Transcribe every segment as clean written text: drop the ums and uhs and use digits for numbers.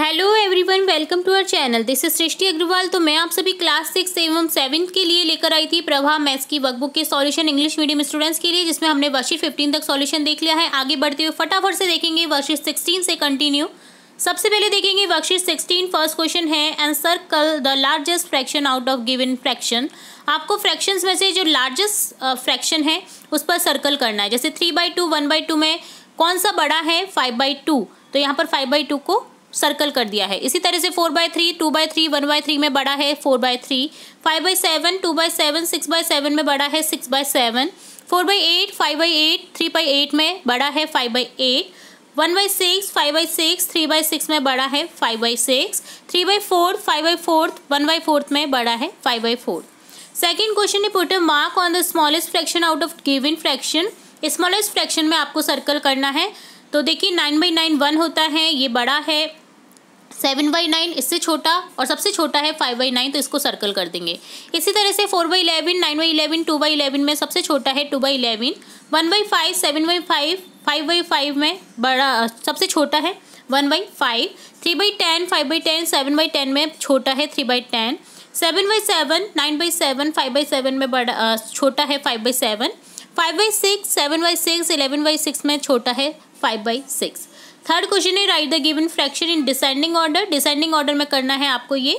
Hello everyone, welcome to our channel. This is Srishti Agarwal. तो मैं आप सभी क्लास 6 एवं 7 के लिए लेकर आई थी प्रभा मैथ्स की वर्कबुक के सॉल्यूशन इंग्लिश मीडियम स्टूडेंट्स के लिए, जिसमें हमने वर्कशीट 15 तक सॉल्यूशन देख लिया है। आगे बढ़ते हुए फटाफट से देखेंगे वर्कशीट 16 से कंटिन्यू। सबसे पहले देखेंगे वर्कशीट 16। फर्स्ट क्वेश्चन है encircle the largest fraction out of given fraction. आपको फ्रैक्शंस में से जो लार्जेस्ट फ्रैक्शन है उस पर सर्कल करना है। जैसे 3/2 1/2 में कौन सा बड़ा है 5/2, तो यहाँ पर 5/2 को सर्कल कर दिया है। इसी तरह से 4/3 2/3 1/3 में बड़ा है 4/3, 5/7 2/7 6/7 में बड़ा है 6/7, 4/8 5/8 3/8 में बड़ा है 5/8, 1/6 5/6 3/6 में बड़ा है 5/6, 3/4 5/4 1/4 में बड़ा है 5/4। सेकेंड क्वेश्चन है put a mark on the smallest fraction out of given fraction. Smallest fraction में आपको सर्कल करना है। तो देखिए 9/9 1 होता है, ये बड़ा है 7/9 इससे छोटा, और सबसे छोटा है 5/9, तो इसको सर्कल कर देंगे। इसी तरह से 4/11 9/11 2/11 में सबसे छोटा है 2/11, 1/5 7/5 5/5 में बड़ा सबसे छोटा है 1/5, 3/10 5/10 7/10 में छोटा है 3/10, 7/7 9/7 5/7 में बड़ा छोटा है 5/7, 5/6 7/6 11/6 में छोटा है 5/6। थर्ड क्वेश्चन है right the given fraction in descending order. Descending order में करना है आपको ये।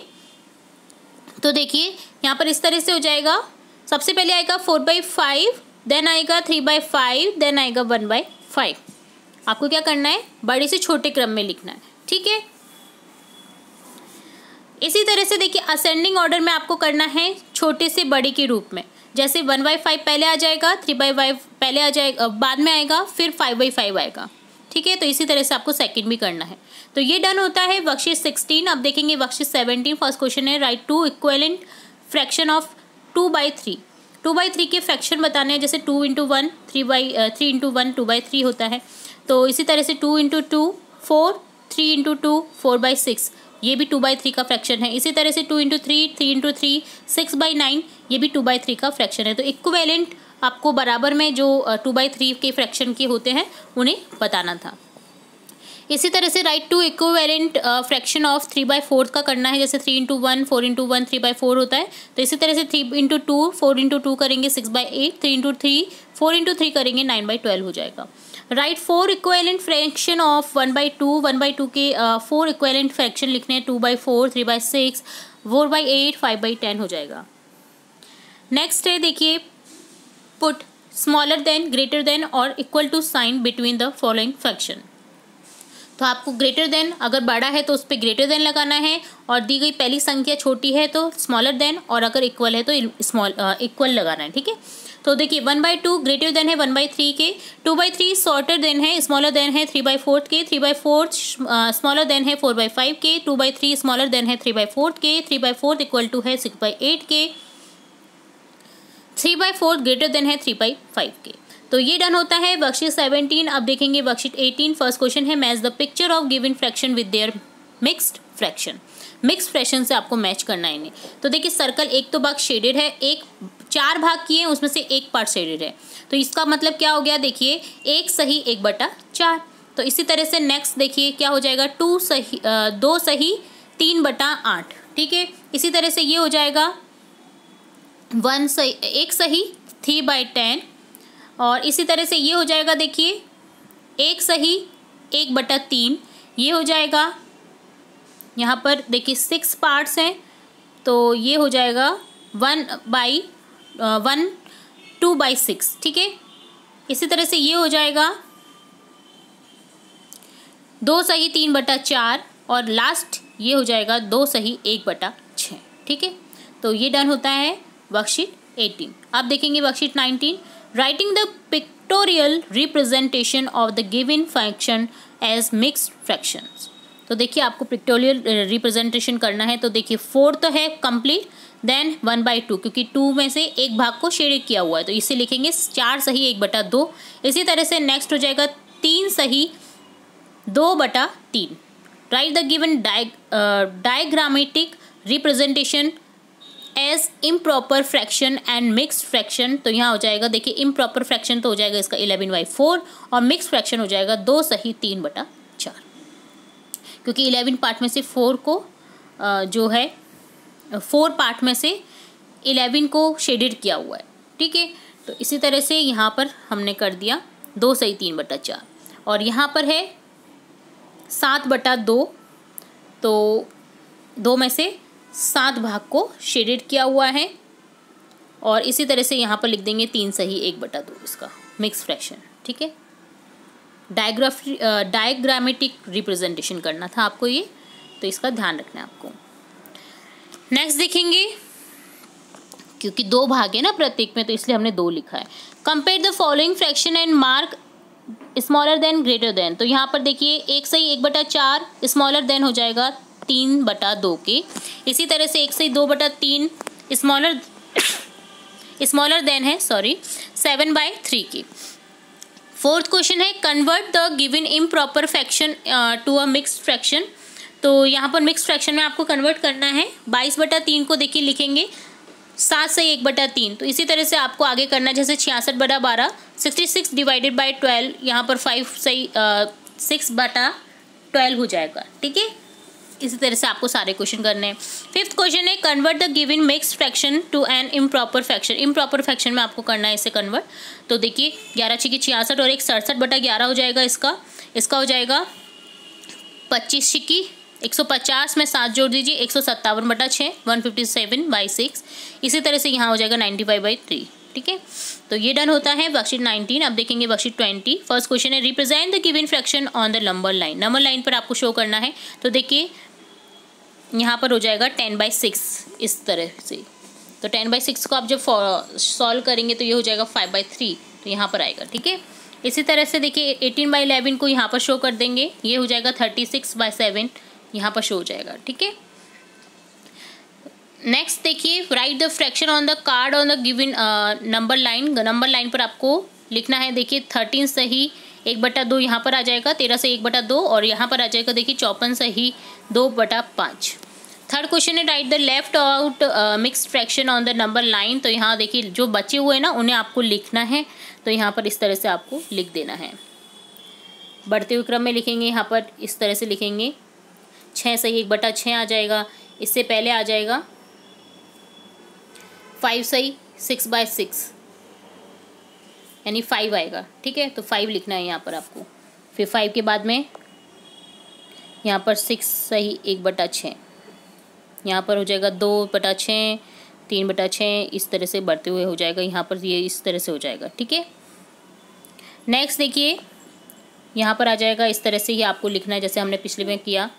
तो देखिए यहाँ पर इस तरह से हो जाएगा। सबसे पहले आएगा 4/5, देन आएगा 3/5, देन आएगा 1/5। आपको क्या करना है, बड़े से छोटे क्रम में लिखना है, ठीक है। इसी तरह से देखिए असेंडिंग ऑर्डर में आपको करना है छोटे से बड़े के रूप में। जैसे 1/5 पहले आ जाएगा, 3/5 पहले आ जाएगा, बाद में आएगा, फिर 5/5 आएगा, ठीक है। तो इसी तरह से आपको सेकंड भी करना है। तो ये डन होता है वर्कशीट 16। अब देखेंगे वर्कशीट 17। फर्स्ट क्वेश्चन है राइट 2 इक्विवेलेंट फ्रैक्शन ऑफ 2/3। 2/3 के फ्रैक्शन बताने हैं। जैसे 2 × 1 3 × 1 2/3 होता है। तो इसी तरह से 2 × 2 4, 3 × 2 4/6, ये भी 2/3 का फ्रैक्शन है। इसी तरह से 2 × 3 3 × 3 6/9, ये भी 2/3 का फ्रैक्शन है। तो इक्विवेलेंट आपको बराबर में जो 2/3 के फ्रैक्शन के होते हैं उन्हें बताना था। इसी तरह से राइट 2 इक्विवेलेंट फ्रैक्शन ऑफ 3/4 का करना है। जैसे 3 × 1 4 × 1 3/4 होता है। तो इसी तरह से 3 × 2 4 × 2 करेंगे 6/8, 3 × 3 4 × 3 करेंगे 9/12 हो जाएगा। Right 4 equivalent fraction of 1/2। 1/2 के 4 इक्विवेलेंट फ्रैक्शन लिखने हैं। 2/4 3/6 4/8 5/10 हो जाएगा। नेक्स्ट है देखिए put smaller than greater than और equal to sign between the following fraction. तो आपको ग्रेटर देन अगर बड़ा है तो उस पर ग्रेटर देन लगाना है, और दी गई पहली संख्या छोटी है तो स्मॉलर देन, और अगर इक्वल है तो इक्वल लगाना है, ठीक है। तो देखिए 1/2 ग्रेटर देन है 1/3 के, 2/3 शॉर्टर देन है स्मॉलर देन है 3/4 के, 3/4 स्मॉलर देन है 4/5 के, 2/3 स्मॉलर देन है 3/4 के, 3/4 इक्वल टू है 6/8 के, 3/4 ग्रेटर देन है 3/5 के। तो ये डन होता है वर्कशीट 17। अब देखेंगे वर्कशीट 18। फर्स्ट क्वेश्चन है match the picture of given fraction with their mixed fraction. Mixed fraction से आपको मैच करना है इन्हें। तो देखिए सर्कल एक तो भाग शेडेड है, एक 4 भाग किए हैं उसमें से एक पार्ट शेडेड है। तो इसका मतलब क्या हो गया, देखिए 1 सही 1/4। तो इसी तरह से नेक्स्ट देखिए क्या हो जाएगा 2 सही 3/8, ठीक है। इसी तरह से ये हो जाएगा 1 सही 3/10, और इसी तरह से ये हो जाएगा देखिए 1 सही 1/3, ये हो जाएगा। यहाँ पर देखिए 6 पार्ट्स हैं, तो ये हो जाएगा 2/6, ठीक है। इसी तरह से ये हो जाएगा 2 सही 3/4, और लास्ट ये हो जाएगा 2 सही 1/6, ठीक है। तो ये डन होता है वर्कशीट 18। अब देखेंगे worksheet 19। Writing the pictorial representation of the given fraction as mixed fractions. तो देखिए आपको पिक्टोरियल रिप्रेजेंटेशन करना है। तो देखिए 4 तो है कंप्लीट, देन 1/2 क्योंकि 2 में से एक भाग को शेडेड किया हुआ है, तो इसे लिखेंगे 4 सही 1/2। इसी तरह से नेक्स्ट हो जाएगा 3 सही 2/3। Write the given diagrammatic representation as improper fraction and mixed fraction. तो यहाँ हो जाएगा देखिए इम्प्रॉपर फ्रैक्शन तो हो जाएगा इसका 11/4, और मिक्स्ड फ्रैक्शन हो जाएगा 2 सही 3/4। क्योंकि 11 पार्ट में से 4 को जो है 4 पार्ट में से 11 को शेडेड किया हुआ है, ठीक है। तो इसी तरह से यहाँ पर हमने कर दिया 2 सही 3/4 और यहाँ पर है 7/2, तो 2 में से 7 भाग को शेडेड किया हुआ है और इसी तरह से यहाँ पर लिख देंगे 3 सही 1/2 इसका मिक्स फ्रैक्शन, ठीक है। डायग्रामेटिक रिप्रेजेंटेशन करना था आपको ये, तो इसका ध्यान रखना है आपको। नेक्स्ट देखेंगे, क्योंकि 2 भाग है ना प्रत्येक में, तो इसलिए हमने 2 लिखा है। Compare the following fraction and mark smaller than greater then. तो यहाँ पर देखिए 1 सही 1/4 स्मॉलर देन हो जाएगा 3/2 के। इसी तरह से 1 सही 2/3 स्मॉलर देन है 7/3 की। फोर्थ क्वेश्चन है convert the given improper fraction to a mixed fraction. तो यहाँ पर मिक्स्ड फ्रैक्शन में आपको कन्वर्ट करना है। 22/3 को देखिए लिखेंगे 7 सही 1/3। तो इसी तरह से आपको आगे करना है, जैसे 66/12 66 डिवाइडेड बाई 12, यहाँ पर 5 सही 6/12 हो जाएगा, ठीक है। इसी तरह से आपको सारे क्वेश्चन करने हैं। फिफ्थ क्वेश्चन है convert the given mixed fraction to an improper fraction. Improper fraction में आपको करना है इसे कन्वर्ट। तो देखिए 11 छक्के 66 और 1 67/11 हो जाएगा इसका हो जाएगा 25 छक्की 150 में 7 जोड़ दीजिए 157/6 157/6। इसी तरह से यहाँ हो जाएगा 95/3, ठीक है। तो ये डन होता है वर्कशीट 19। अब देखेंगे वर्कशीट 20। फर्स्ट क्वेश्चन है represent the given fraction on the number line. Number line पर आपको शो करना है। तो देखिए यहाँ पर हो जाएगा 10/6 इस तरह से। तो 10/6 को आप जब सॉल्व करेंगे तो ये हो जाएगा 5/3, तो यहाँ पर आएगा, ठीक है। इसी तरह से देखिए 18/11 को यहाँ पर शो कर देंगे, ये हो जाएगा 36/7, यहाँ पर शो हो जाएगा, ठीक है। नेक्स्ट देखिए right the fraction on the card on the given number line. Number line पर आपको लिखना है, देखिए 13 सही 1/2 यहाँ पर आ जाएगा, 13 सही 1/2 और यहाँ पर आ जाएगा देखिए 54 सही 2/5। थर्ड क्वेश्चन है right the left out mixed fraction on the number line. तो यहाँ देखिए जो बचे हुए हैं ना उन्हें आपको लिखना है। तो यहाँ पर इस तरह से आपको लिख देना है, बढ़ते हुए क्रम में लिखेंगे। यहाँ पर इस तरह से लिखेंगे 6 सही 1/6 आ जाएगा। इससे पहले आ जाएगा 5 सही 6/6 यानी 5 आएगा, ठीक है। तो 5 लिखना है यहाँ पर आपको। फिर 5 के बाद में यहाँ पर 6 सही 1/6, यहाँ पर हो जाएगा 2/6 3/6, इस तरह से बढ़ते हुए हो जाएगा। यहाँ पर ये इस तरह से हो जाएगा, ठीक है। नेक्स्ट देखिए यहाँ पर आ जाएगा, इस तरह से ही आपको लिखना है जैसे हमने पिछले में किया।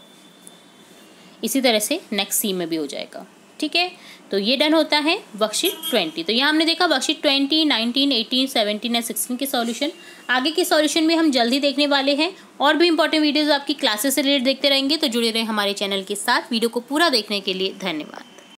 इसी तरह से नेक्स्ट सी में भी हो जाएगा, ठीक है। तो ये डन होता है वर्कशीट 20। तो यहाँ हमने देखा वर्कशीट 20, 19, 18, 17 और 16 के सॉल्यूशन। आगे के सॉल्यूशन में हम जल्दी देखने वाले हैं। और भी इंपॉर्टेंट वीडियोस आपकी क्लासेस से रिलेटेड देखते रहेंगे, तो जुड़े रहें हमारे चैनल के साथ। वीडियो को पूरा देखने के लिए धन्यवाद।